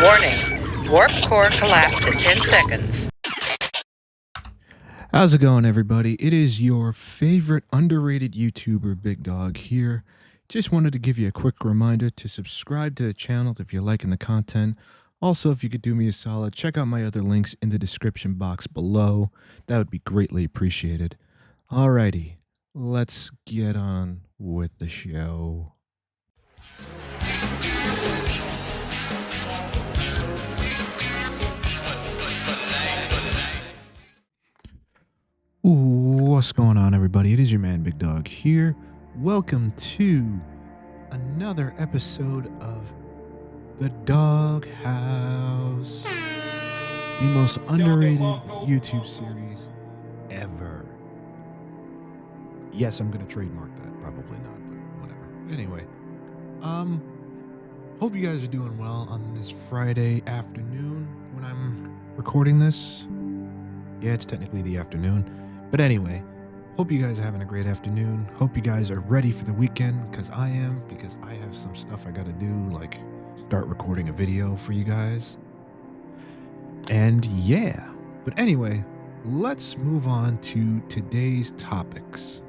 Warning, warp core collapse in 10 seconds. How's it going, everybody? It is your favorite underrated YouTuber, Big Dog, here. Just wanted to give you a quick reminder to subscribe to the channel if you're liking the content. Also, if you could do me a solid, check out my other links in the description box below. That would be greatly appreciated. Alrighty, let's get on with the show. What's going on, everybody? It is your man, Big Dog, here. Welcome to another episode of The Dog House, the most underrated YouTube series ever. Yes, I'm going to trademark that. Probably not, but whatever. Anyway, hope you guys are doing well on this Friday afternoon when I'm recording this. Yeah, it's technically the afternoon. But anyway, hope you guys are having a great afternoon. Hope you guys are ready for the weekend, because I am, because I have some stuff I gotta do, like start recording a video for you guys. And yeah, but anyway, let's move on to today's topics.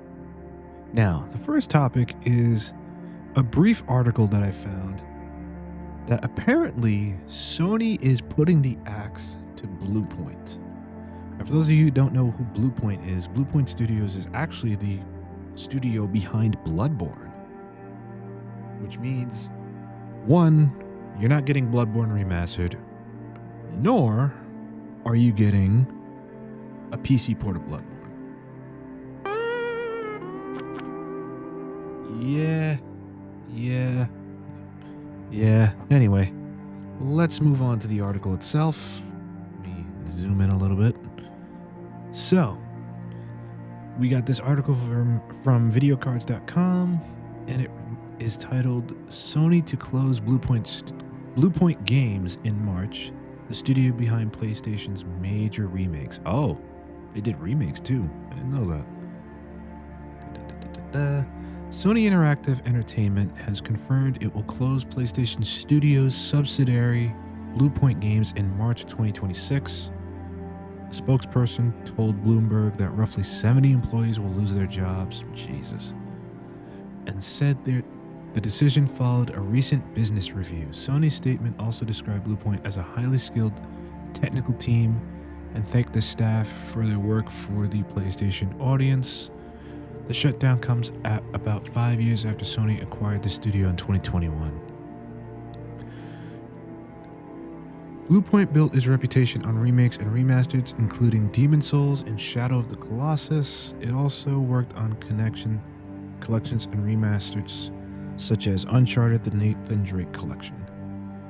Now, the first topic is a brief article that I found that apparently Sony is putting the axe to Bluepoint. Now, for those of you who don't know who Bluepoint is, Bluepoint Studios is actually the studio behind Bloodborne. Which means, one, you're not getting Bloodborne remastered, nor are you getting a PC port of Bloodborne. Yeah. Anyway, let's move on to the article itself. Let me zoom in a little bit. So, we got this article from videocards.com, and it is titled Sony to close Bluepoint Games in March, the studio behind PlayStation's major remakes. Oh, they did remakes too. I didn't know that. Sony Interactive Entertainment has confirmed it will close PlayStation Studios' subsidiary Bluepoint Games in March 2026. A spokesperson told Bloomberg that roughly 70 employees will lose their jobs, Jesus, and said the decision followed a recent business review. Sony's statement also described Bluepoint as a highly skilled technical team and thanked the staff for their work for the PlayStation audience. The shutdown comes at about 5 years after Sony acquired the studio in 2021. Bluepoint built its reputation on remakes and remasters, including Demon's Souls and Shadow of the Colossus. It also worked on collections and remasters, such as Uncharted: The Nathan Drake Collection.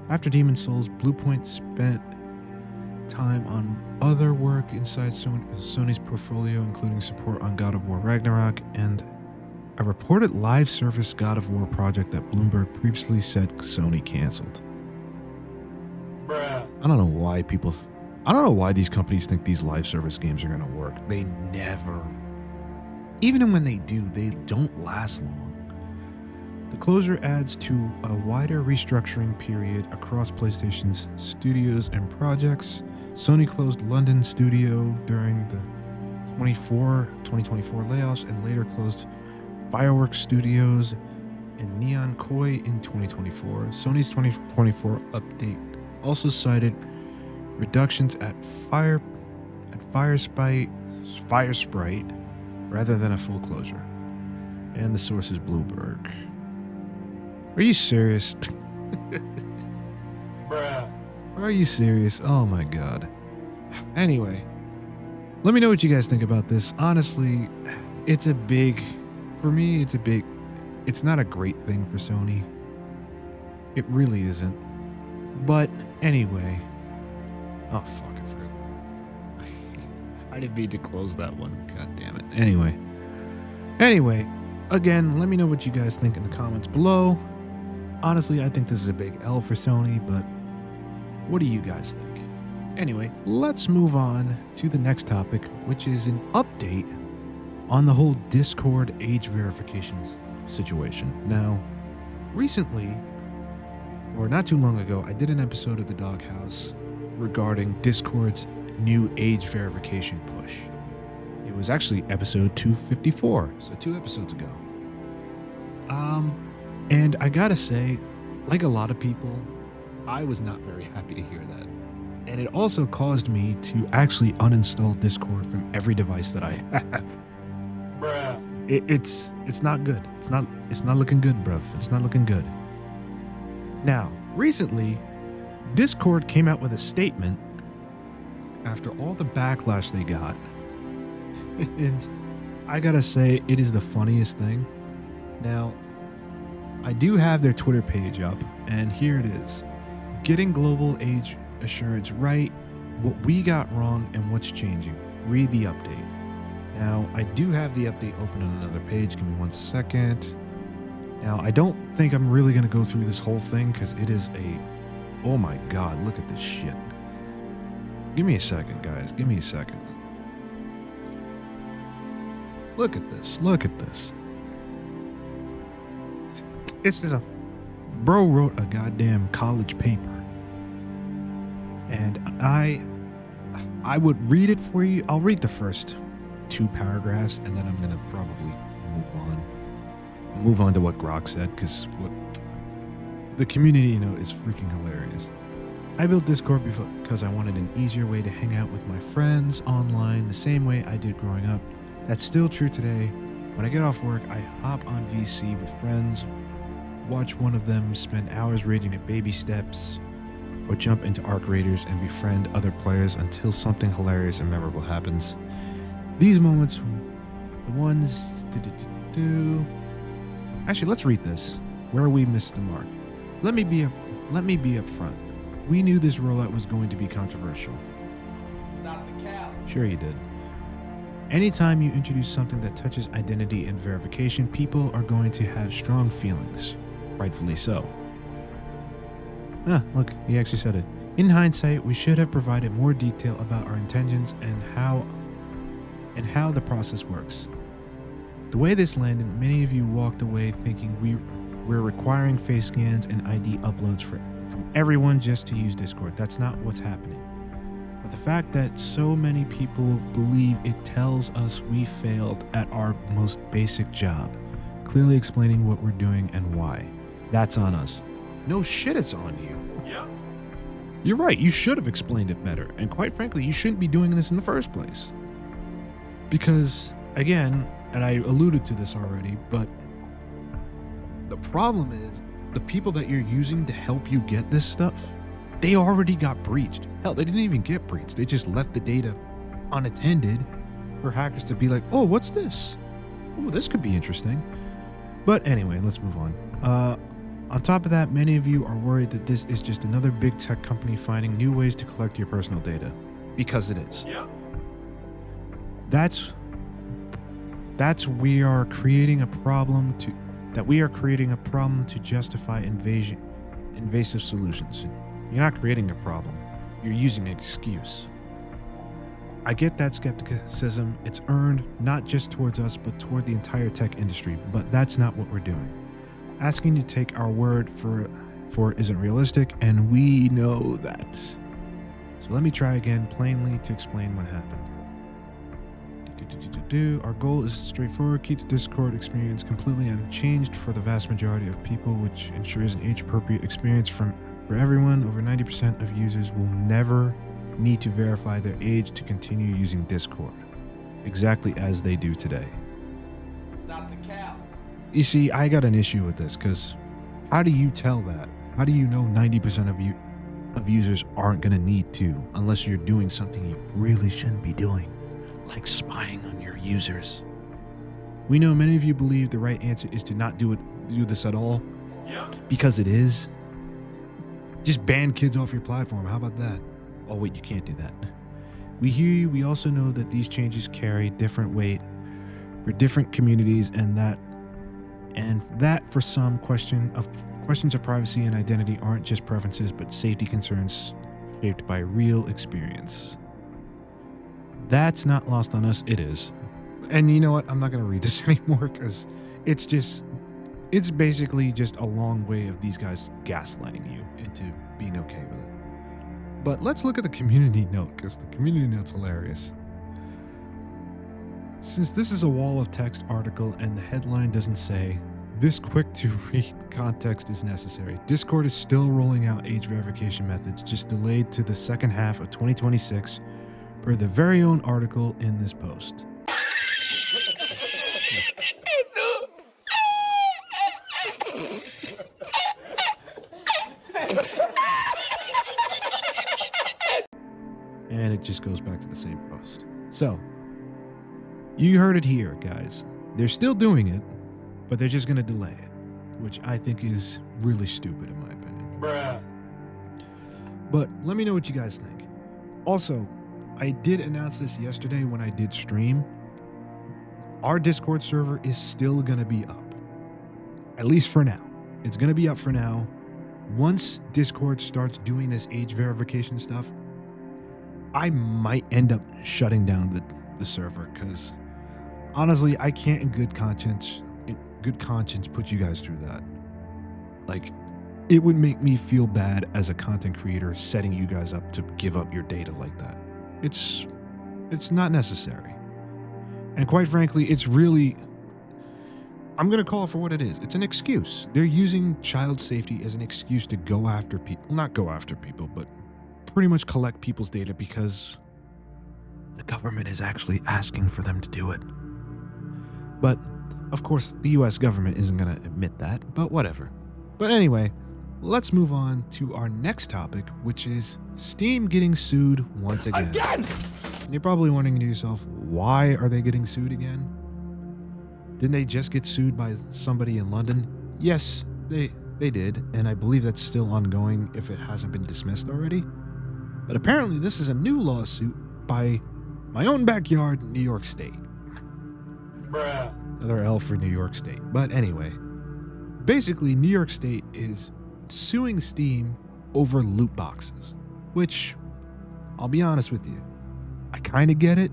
After Demon's Souls, Bluepoint spent time on other work inside Sony's portfolio, including support on God of War Ragnarok and a reported live service God of War project that Bloomberg previously said Sony canceled. I don't know why I don't know why these companies think these live service games are going to work. They never. Even when they do, they don't last long. The closure adds to a wider restructuring period across PlayStation's studios and projects. Sony closed London studio during the 2024 layoffs and later closed Fireworks Studios and Neon Koi in 2024. Sony's 2024 update also cited reductions at Firesprite rather than a full closure. And the source is Bloomberg. Are you serious? Bruh. Are you serious? Oh my god. Anyway, let me know what you guys think about this. Honestly, it's not a great thing for Sony. It really isn't. But anyway, oh fuck, I forgot. I didn't mean to close that one. God damn it. Anyway, again, let me know what you guys think in the comments below. Honestly, I think this is a big L for Sony, but what do you guys think? Anyway, let's move on to the next topic, which is an update on the whole Discord age verification situation. Now, recently, or not too long ago, I did an episode of The Doghouse regarding Discord's new age verification push. It was actually episode 254, so 2 episodes ago. And I gotta say, like a lot of people, I was not very happy to hear that. And it also caused me to actually uninstall Discord from every device that I have. Bruh. It's not good. It's not looking good, bruv. It's not looking good. Now, recently, Discord came out with a statement after all the backlash they got. And I gotta say, it is the funniest thing. Now, I do have their Twitter page up, and here it is. Getting global age assurance right, what we got wrong, and what's changing. Read the update. Now, I do have the update open on another page. Give me 1 second. Now, I don't think I'm really going to go through this whole thing because it is oh my God, look at this shit. Give me a second, guys. Give me a second. Look at this. Look at this. This is bro wrote a goddamn college paper. And I would read it for you. I'll read the first 2 paragraphs and then I'm going to probably move on to what Grok said, because what the community note is freaking hilarious. I built Discord because I wanted an easier way to hang out with my friends online the same way I did growing up. That's still true today. When I get off work, I hop on VC with friends, watch one of them spend hours raging at baby steps, or jump into Arc Raiders and befriend other players until something hilarious and memorable happens. These moments, the ones... Actually, let's read this. Where we missed the mark. Let me be up front. We knew this rollout was going to be controversial. Not the cap. Sure you did. Anytime you introduce something that touches identity and verification, people are going to have strong feelings. Rightfully so. Look, he actually said it. In hindsight, we should have provided more detail about our intentions and how the process works. The way this landed, many of you walked away thinking we're requiring face scans and ID uploads from everyone just to use Discord. That's not what's happening. But the fact that so many people believe it tells us we failed at our most basic job, clearly explaining what we're doing and why. That's on us. No shit, it's on you. Yep. You're right, you should have explained it better. And quite frankly, you shouldn't be doing this in the first place. Because, again, and I alluded to this already, but the problem is the people that you're using to help you get this stuff, they already got breached. Hell, they didn't even get breached. They just left the data unattended for hackers to be like, oh, what's this? Oh, this could be interesting. But anyway, let's move on. On top of that, many of you are worried that this is just another big tech company finding new ways to collect your personal data. Because it is. Yep. We are creating a problem to justify invasive solutions. You're not creating a problem. You're using an excuse. I get that skepticism. It's earned not just towards us, but toward the entire tech industry. But that's not what we're doing. Asking you to take our word for it isn't realistic, and we know that. So let me try again plainly to explain what happened. Our goal is straightforward: keep the Discord experience completely unchanged for the vast majority of people, which ensures an age-appropriate experience for everyone. Over 90% of users will never need to verify their age to continue using Discord, exactly as they do today. Not the cap. You see, I got an issue with this, because how do you tell that? How do you know 90% of users aren't going to need to, unless you're doing something you really shouldn't be doing? Like spying on your users. We know many of you believe the right answer is to not do this at all. Yep. Because it is. Just ban kids off your platform. How about that? Oh wait, you can't do that. We hear you. We also know that these changes carry different weight for different communities, and that for some questions of privacy and identity aren't just preferences, but safety concerns shaped by real experience. That's not lost on us. It is. And you know what? I'm not going to read this anymore because it's just It's basically just a long way of these guys gaslighting you into being okay with it. But let's look at the community note, because the community note's hilarious. Since this is a wall of text article and the headline doesn't say, "This quick to read context is necessary," Discord is still rolling out age verification methods, just delayed to the second half of 2026, per the very own article in this post. And it just goes back to the same post. So, you heard it here, guys. They're still doing it, but they're just going to delay it, which I think is really stupid in my opinion. Bruh. But let me know what you guys think. Also, I did announce this yesterday when I did stream. Our Discord server is still going to be up. At least for now. It's going to be up for now. Once Discord starts doing this age verification stuff, I might end up shutting down the server, because honestly, I can't in good conscience put you guys through that. Like, it would make me feel bad as a content creator setting you guys up to give up your data like that. It's not necessary. And quite frankly, it's really, I'm going to call it for what it is. It's an excuse. They're using child safety as an excuse to go after people. Not go after people, but pretty much collect people's data because the government is actually asking for them to do it. But, of course, the US government isn't going to admit that, but whatever. But anyway, let's move on to our next topic, which is Steam getting sued once again. And you're probably wondering to yourself, why are they getting sued again? Didn't they just get sued by somebody in London? Yes, they did, and I believe that's still ongoing if it hasn't been dismissed already. But apparently this is a new lawsuit by my own backyard, New York State. Bruh. Another L for New York State. But anyway, basically New York State is suing Steam over loot boxes, which, I'll be honest with you, I kind of get it,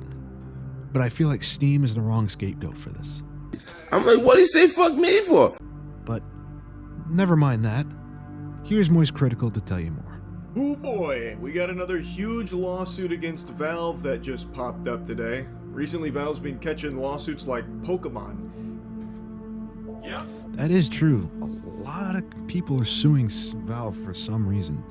but I feel like Steam is the wrong scapegoat for this. I'm like, what do you say fuck me for? But never mind that. Here's Moist Critical to tell you more. Oh boy, we got another huge lawsuit against Valve that just popped up today. Recently, Valve's been catching lawsuits like Pokemon. Yep. That is true. A lot of people are suing Valve for some reason.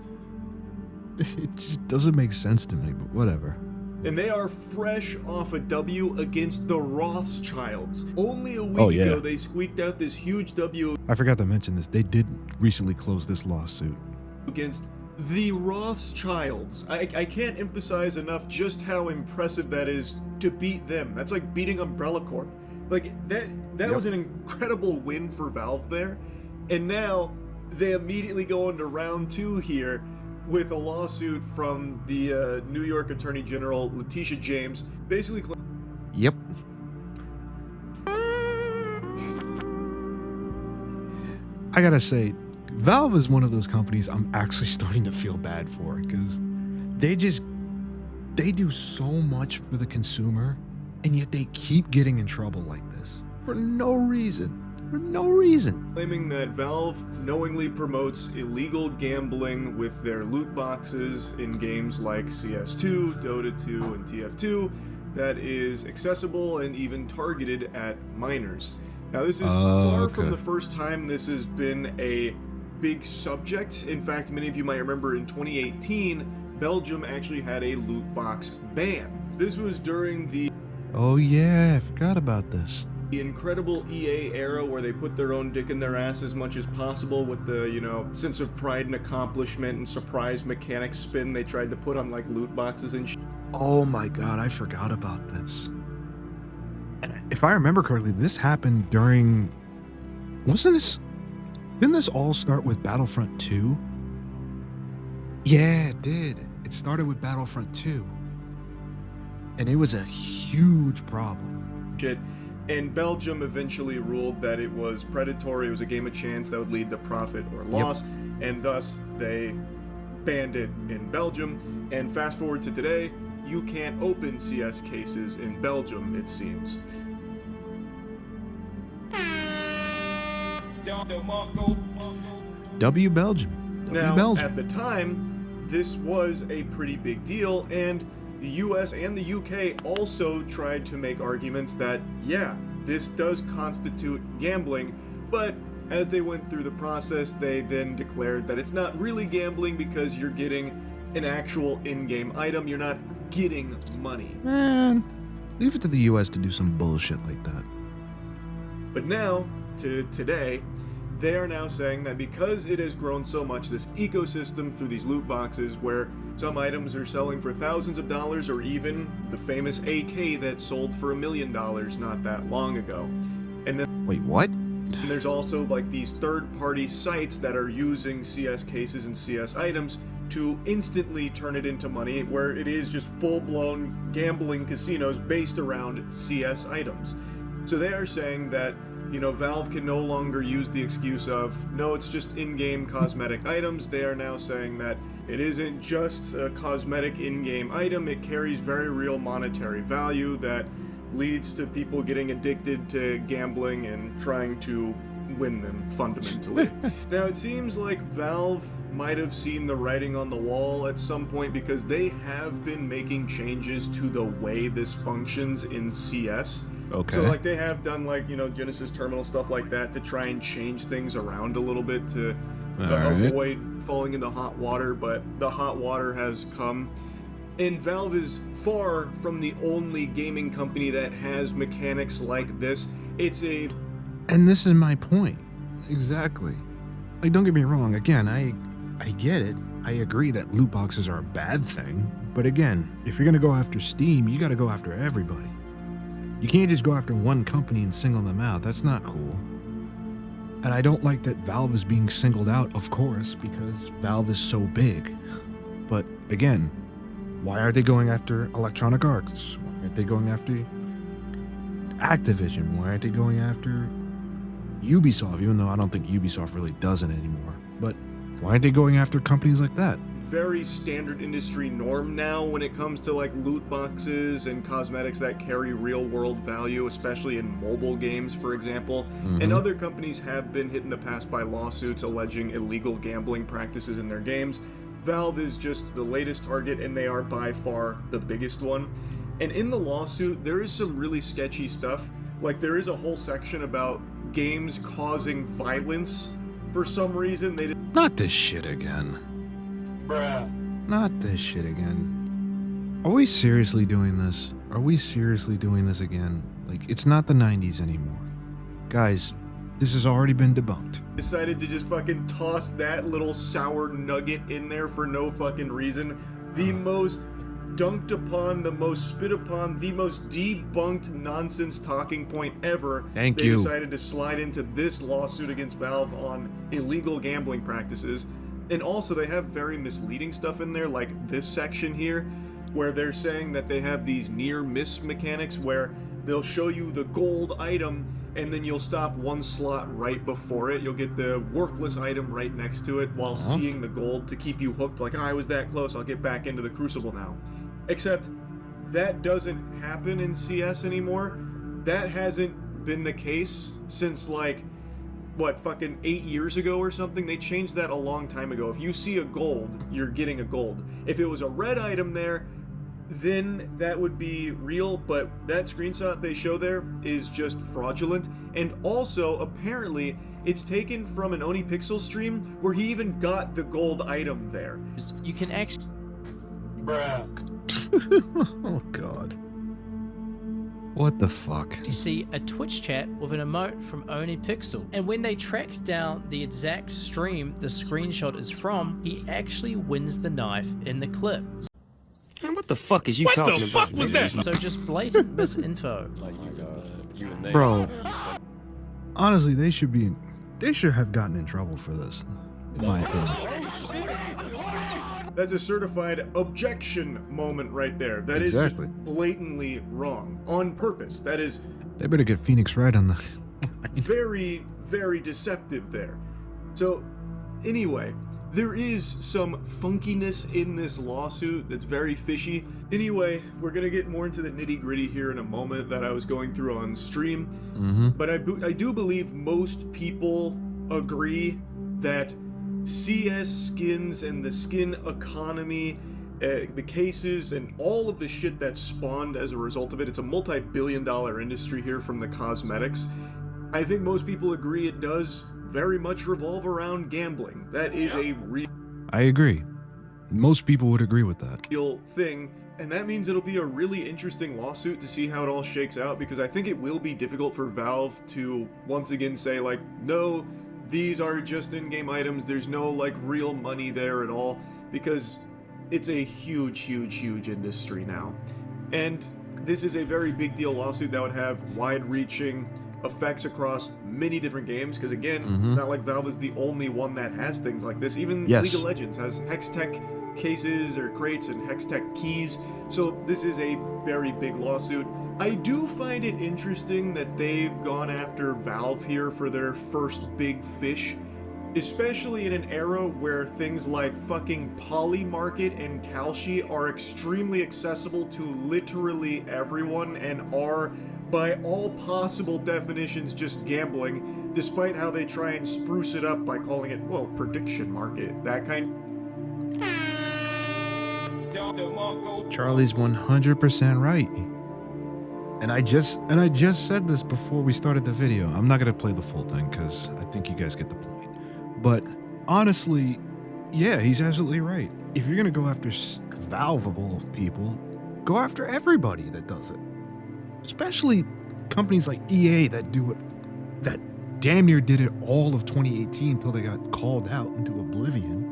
It just doesn't make sense to me, but whatever. And they are fresh off a W against the Rothschilds. Only a week ago, they squeaked out this huge W I forgot to mention this. They did recently close this lawsuit. against the Rothschilds. I can't emphasize enough just how impressive that is to beat them. That's like beating Umbrella Corp. Like, that was an incredible win for Valve there. And now they immediately go into round 2 here with a lawsuit from the New York Attorney General, Letitia James, basically Yep. I gotta say, Valve is one of those companies I'm actually starting to feel bad for, because they do so much for the consumer, and yet they keep getting in trouble like this for no reason. For no reason. claiming that Valve knowingly promotes illegal gambling with their loot boxes in games like CS2, Dota 2, and TF2 that is accessible and even targeted at minors. Now, this is far from the first time this has been a big subject. In fact, many of you might remember in 2018, Belgium actually had a loot box ban. This was during the Oh yeah, I forgot about this. incredible EA era where they put their own dick in their ass as much as possible with the, sense of pride and accomplishment and surprise mechanic spin they tried to put on like loot boxes and Oh my god, I forgot about this. And if I remember correctly, this happened during... Didn't this all start with Battlefront 2? Yeah, it did. It started with Battlefront 2. And it was a huge problem. shit. And Belgium eventually ruled that it was predatory, it was a game of chance that would lead to profit or loss, and thus they banned it in Belgium. And fast forward to today, you can't open CS cases in Belgium, it seems. W Belgium. W Now, Belgium. at the time, this was a pretty big deal, and the US and the UK also tried to make arguments that, yeah, this does constitute gambling, but as they went through the process, they then declared that it's not really gambling because you're getting an actual in-game item, you're not getting money. Man, leave it to the US to do some bullshit like that. But now, to today, they are now saying that because it has grown so much, this ecosystem through these loot boxes where some items are selling for thousands of dollars, or even the famous AK that sold for $1 million not that long ago. And then Wait, what? there's also like these third-party sites that are using CS cases and CS items to instantly turn it into money, where it is just full-blown gambling casinos based around CS items. So they are saying that, you know, Valve can no longer use the excuse of, no, it's just in-game cosmetic items. They are now saying that it isn't just a cosmetic in-game item, it carries very real monetary value that leads to people getting addicted to gambling and trying to win them, fundamentally. Now, it seems like Valve might have seen the writing on the wall at some point, because they have been making changes to the way this functions in CS. Okay. So, like, they have done, like, you know, Genesis Terminal, stuff like that, to try and change things around a little bit to Alright. avoid falling into hot water, but the hot water has come. And Valve is far from the only gaming company that has mechanics like this. It's a... And this is my point. Exactly. Like, don't get me wrong. Again, I get it. I agree that loot boxes are a bad thing. But again, if you're going to go after Steam, you got to go after everybody. You can't just go after one company and single them out. That's not cool. And I don't like that Valve is being singled out, of course, because Valve is so big. But again, why are they going after Electronic Arts? Why aren't they going after Activision? Why aren't they going after Ubisoft? Even though I don't think Ubisoft really does it anymore. But why aren't they going after companies like that? very standard industry norm now when it comes to like loot boxes and cosmetics that carry real world value, especially in mobile games, for example. And other companies have been hit in the past by lawsuits alleging illegal gambling practices in their games. Valve is just the latest target, and they are by far the biggest one. And in the lawsuit, there is some really sketchy stuff. Like, there is a whole section about games causing violence. For some reason, they didn't. Not this shit again. Bruh. Not this shit again. Are we seriously doing this? Are we seriously doing this again? Like, it's not the 90s anymore. Guys, this has already been debunked. Decided to just fucking toss that little sour nugget in there for no fucking reason. The most dunked upon, the most spit upon, the most debunked nonsense talking point ever. Thank They you. decided to slide into this lawsuit against Valve on illegal gambling practices. And also they have very misleading stuff in there, like this section here, where they're saying that they have these near miss mechanics where they'll show you the gold item and then you'll stop one slot right before it. You'll get the worthless item right next to it while seeing the gold to keep you hooked, like, I was that close, I'll get back into the Crucible now. Except that doesn't happen in CS anymore. That hasn't been the case since, like, what, fucking 8 years ago or something? They changed that a long time ago. If you see a gold, you're getting a gold. If it was a red item there, then that would be real, but that screenshot they show there is just fraudulent. And also, apparently, it's taken from an Oni Pixel stream where he even got the gold item there. You can actually. Bruh. Oh god. What the fuck? You see a Twitch chat with an emote from Oni Pixel, and when they tracked down the exact stream the screenshot is from, he actually wins the knife in the clip. Man, what the fuck is you talking about? What the fuck was that? So just blatant misinfo. Bro, honestly, they should have gotten in trouble for this, in my opinion. That's a certified objection moment right there. That is Exactly. just blatantly wrong. On purpose. That is They better get Phoenix right on this. very, very deceptive there. So, anyway, there is some funkiness in this lawsuit that's very fishy. Anyway, we're gonna get more into the nitty-gritty here in a moment that I was going through on stream. But I do believe most people agree that CS skins and the skin economy, the cases and all of the shit that's spawned as a result of it, it's a multi-billion-dollar industry here from the cosmetics. I think most people agree it does very much revolve around gambling. That is a real I agree. Most people would agree with that. thing, and that means it'll be a really interesting lawsuit to see how it all shakes out, because I think it will be difficult for Valve to once again say, like, no, these are just in-game items, there's no, like, real money there at all, because it's a huge industry now. And this is a very big deal lawsuit that would have wide-reaching effects across many different games, because again, it's not like Valve is the only one that has things like this. Even League of Legends has Hextech cases or crates and Hextech keys, so this is a very big lawsuit. I do find it interesting that they've gone after Valve here for their first big fish, especially in an era where things like fucking Polymarket and Kalshi are extremely accessible to literally everyone and are, by all possible definitions, just gambling, despite how they try and spruce it up by calling it, well, prediction market, that kind. Charlie's 100% right. And I just said this before we started the video. I'm not going to play the full thing because I think you guys get the point. But honestly, yeah, he's absolutely right. If you're going to go after Valveable people, go after everybody that does it. Especially companies like EA that do it, that damn near did it all of 2018 until they got called out into oblivion.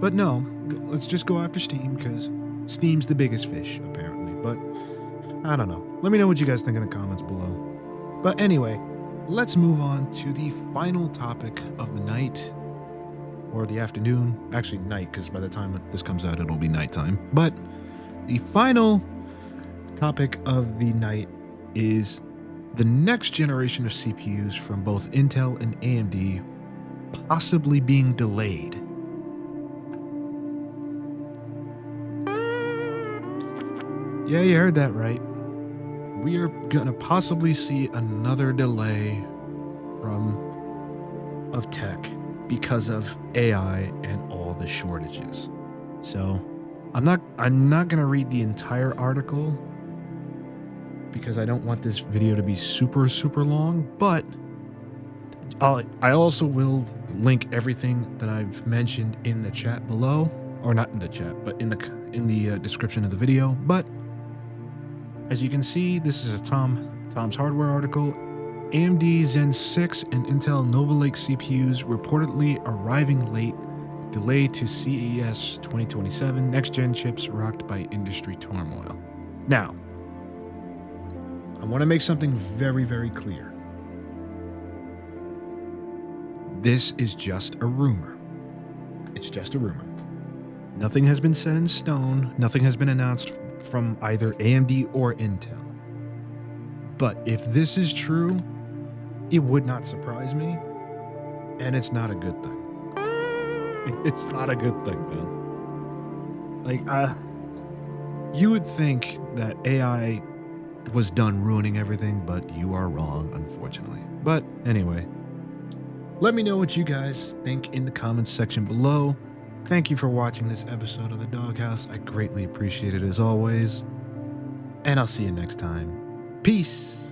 But no, let's just go after Steam because Steam's the biggest fish, apparently. But I don't know. Let me know what you guys think in the comments below. But anyway, let's move on to the final topic of the night, or the afternoon. Actually, night, because by the time this comes out, it'll be nighttime. But the final topic of the night is the next generation of CPUs from both Intel and AMD possibly being delayed. Yeah, you heard that right. We are gonna possibly see another delay of tech because of AI and all the shortages. So I'm not gonna read the entire article because I don't want this video to be super long, but I also will link everything that I've mentioned in the chat below, or not in the chat, but in the description of the video. But as you can see, this is a Tom's Hardware article. AMD Zen 6 and Intel Nova Lake CPUs reportedly arriving late, delayed to CES 2027. Next-gen chips rocked by industry turmoil. Now, I want to make something very clear. This is just a rumor. It's just a rumor. Nothing has been set in stone. Nothing has been announced from either AMD or Intel. But if this is true, it would not surprise me, and it's not a good thing. It's not a good thing, man. Like, you would think that AI was done ruining everything, but you are wrong, unfortunately. But anyway, let me know what you guys think in the comments section below. Thank you for watching this episode of The Doghouse. I greatly appreciate it as always. And I'll see you next time. Peace.